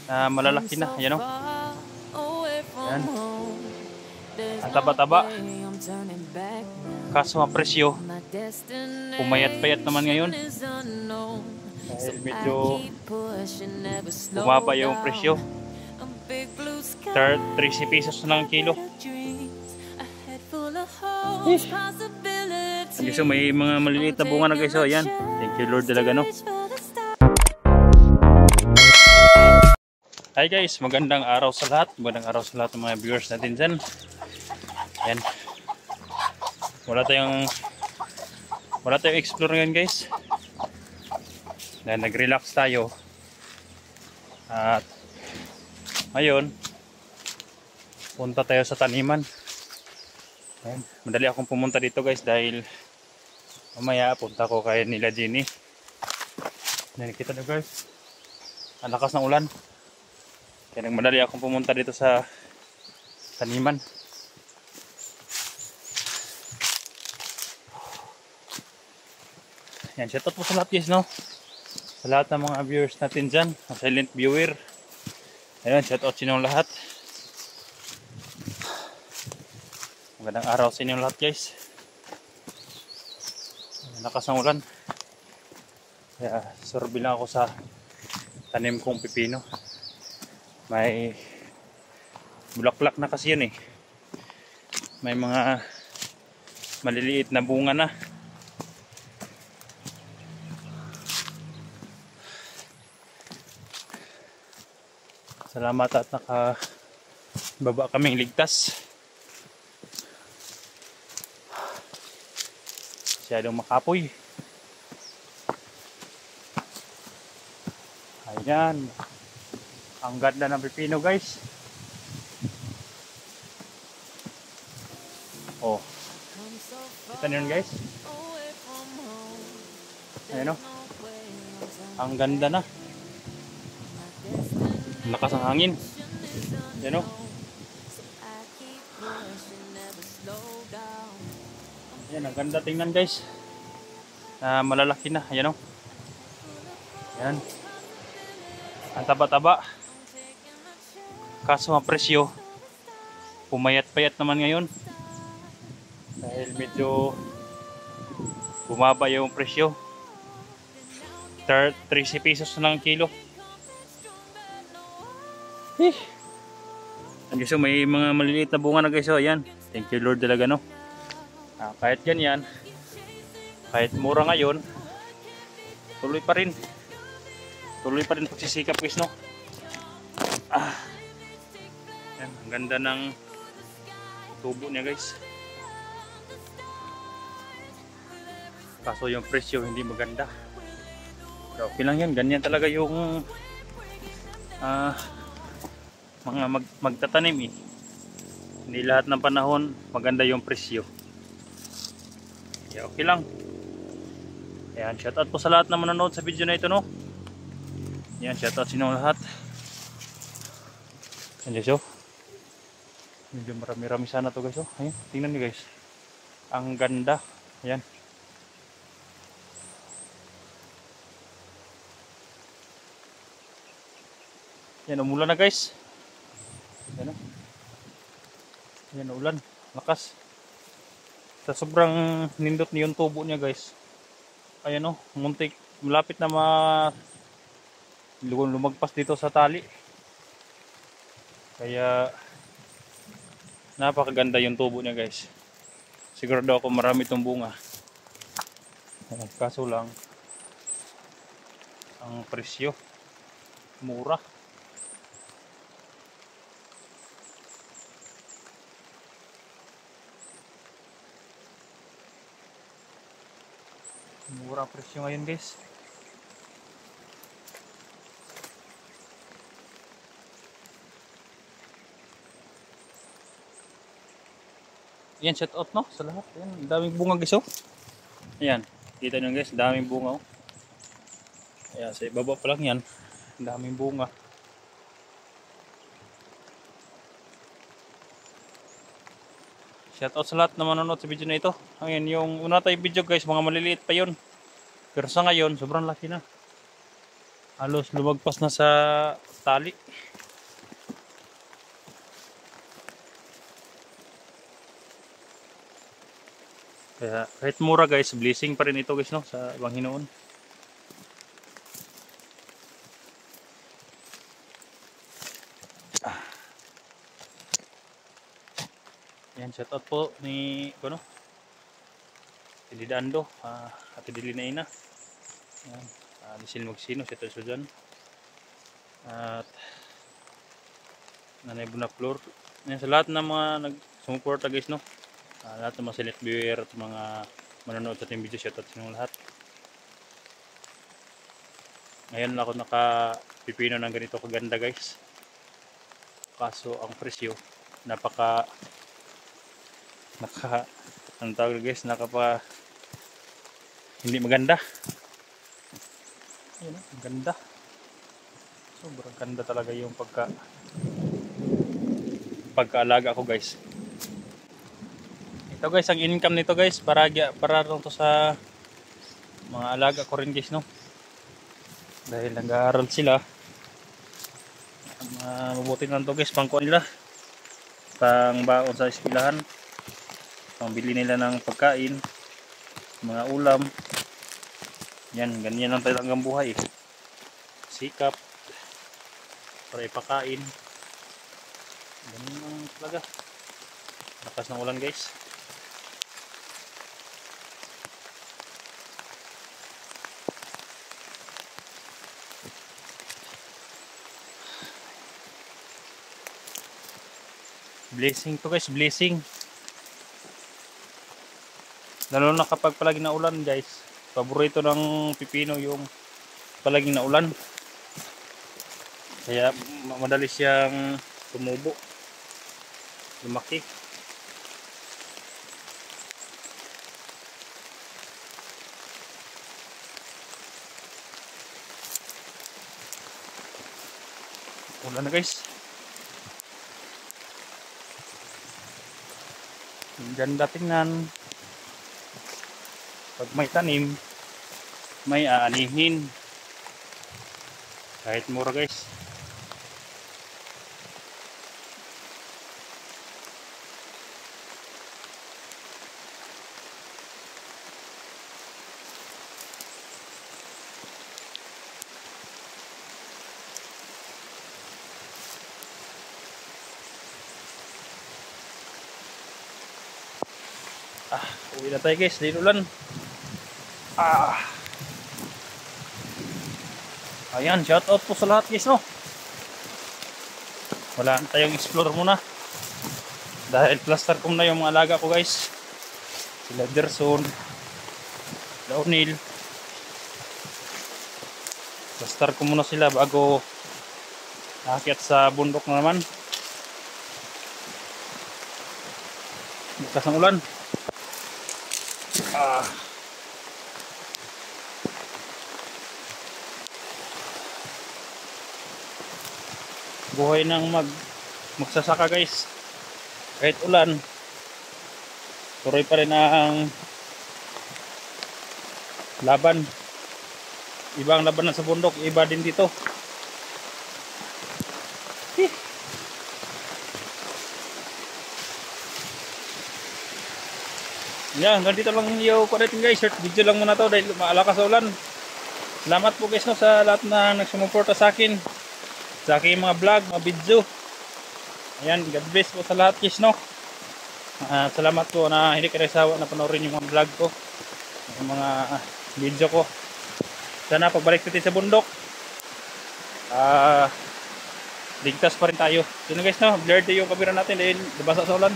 na malalaki na. Ayan o. Ayan. Ang taba-taba. Kaso ang presyo, pumayat-payat naman ngayon. Dahil medyo bumaba yung presyo. 30 pesos na lang ang kilo. Guys, so may mga maliliit na bunga na guys. So, ayan. Thank you Lord talaga, no? Hi guys, magandang araw sa lahat. Magandang araw sa lahat ng mga viewers natin dyan. Ayan. Wala tayong explore ngayon guys. Dahil nag-relax tayo. At ngayon, punta tayo sa taniman. Ayan. Madali akong pumunta dito guys dahil mamaya punta ko kay nila Jenny. Nakikita nyo guys, ang lakas ng ulan. Kaya nagmadali akong pumunta dito sa taniman. Yan, shoutout po sa lahat guys, no? Sa lahat ng mga viewers natin dyan, ang silent viewer. Ayun, shoutout sa inyong lahat. Magandang araw sa inyong lahat guys. Lakas ng ulan. Kaya sorbi lang ako sa tanim kong pipino. May bulaklak na kasi yun eh. May mga maliliit na bunga na. Salamat at nakababa kaming ligtas. Masyadong makapoy. Ayan. Ang ganda ng pipino guys. Oh. Kita niyo guys. Ayan o. Ang ganda na. Lakas ang hangin. Ayan o. Ayan, ang ganda tingnan guys. Malalaki na. Ayan o. Ayan. Ang taba-taba. Kaso ang presyo, pumayat-payat naman ngayon. Dahil medyo bumaba yung presyo. 30 pesos na lang ang kilo. So may mga maliliit na bunga na guys. So ayan, thank you Lord talaga, no? Kahit ganyan, kahit mura ngayon, tuloy pa rin pagsisikap guys, no? Yan, ang ganda ng tubo niya guys. Kaso yung presyo hindi maganda. Pero okay lang yan, ganyan talaga yung mga magtatanim eh. Hindi lahat ng panahon maganda yung presyo. Kaya okay lang. Ayan, shoutout po sa lahat na manonood sa video na ito, no? Ayan, shoutout sa inyong lahat. Ayan guys, oh. Medyo marami-rami sana to guys, oh. Ayan, tingnan niyo guys. Ang ganda. Ayan. Ayan, umulan na guys. Ayan, oh. Ayan, ulan. Lakas. Sa sobrang nindot niyo yung tubo niya guys. Ayan, oh. Muntik. Malapit na lumagpas dito sa tali. Kaya napakaganda yung tubo niya guys. Sigurado ako marami itong bunga. Kaso lang ang presyo mura. Mura ang presyo ngayon guys. Ayan, shout out no sa lahat. Ayan, daming bunga guys, oh. Ayan, kita nyo guys, daming bunga, oh. Ayan, sa ibaba pa lang yan, daming bunga. Shout out sa lahat na manonood sa video na ito. Ayan, yung una tayong video guys, mga maliliit pa yun. Pero sa ngayon, sobrang laki na. Halos lumagpas na sa tali. Kaya kahit mura guys, blessing pa rin ito guys, no, sa Panginoon. Yan, shout out po ni ano, Tilidando, Ate Dilinaina. Yan, Lisil Magsino, shout out dyan. At Nanay Bunaklor. Yan, sa lahat ng mga nagsumuporta guys, no. Lahat ng mga select viewer at mga manonood sa ating video, shout out sa inyong lahat. Ngayon ako nakapipino ng ganito kaganda guys. Kaso ang presyo ang tawag guys, hindi maganda. Ayun, ang ganda. Sobrang ganda talaga yung pagkaalaga ko guys. Ito guys, ang income nito guys, para lang to sa mga alaga ko rin guys, no. Dahil nag-aaral sila, mabuti lang to guys, pangkuan nila, pang baon sa eskwelahan, pangbili nila ng pagkain, mga ulam. Yan, ganyan lang tayo hanggang buhay. Sikap para ipakain. Ganyan lang talaga. Lakas ng ulan guys. Blessing to guys, blessing. Lalo na kapag palaging na ulan guys. Paborito ng pipino yung palaging na ulan. Kaya madali siyang tumubo, lumaki. Ulan na guys. Ganda tingnan. Pag may tanim, may aanihin. Kahit mura guys. Uwi na tayo guys, dahil ulan. Ayan, shout out po sa lahat guys, no. Wala tayong explore muna. Dahil plaster ko na yung mga alaga ko guys. Sila Gerson, sila O'Neil. Plaster ko muna sila bago aakyat sa bundok na naman. Bukas ng ulan. Buhay ng magsasaka guys. Kahit ulan, tuloy pa rin ang laban. Ibang laban na sa bundok, iba din dito. Yan, ganito lang yung kulitin guys. Short video lang muna to dahil maalakas sa ulan. Salamat po guys, no, sa lahat na nagsumuporta sa akin, sa aking mga vlog, mga video. Ayan, God bless po sa lahat guys, no. Salamat po na hindi kayo sawa na panoorin yung mga vlog ko, yung mga video ko. Sana pagbalik natin sa bundok, ligtas pa rin tayo. Yun guys, no, blurred yung camera natin dahil nabasa sa ulan.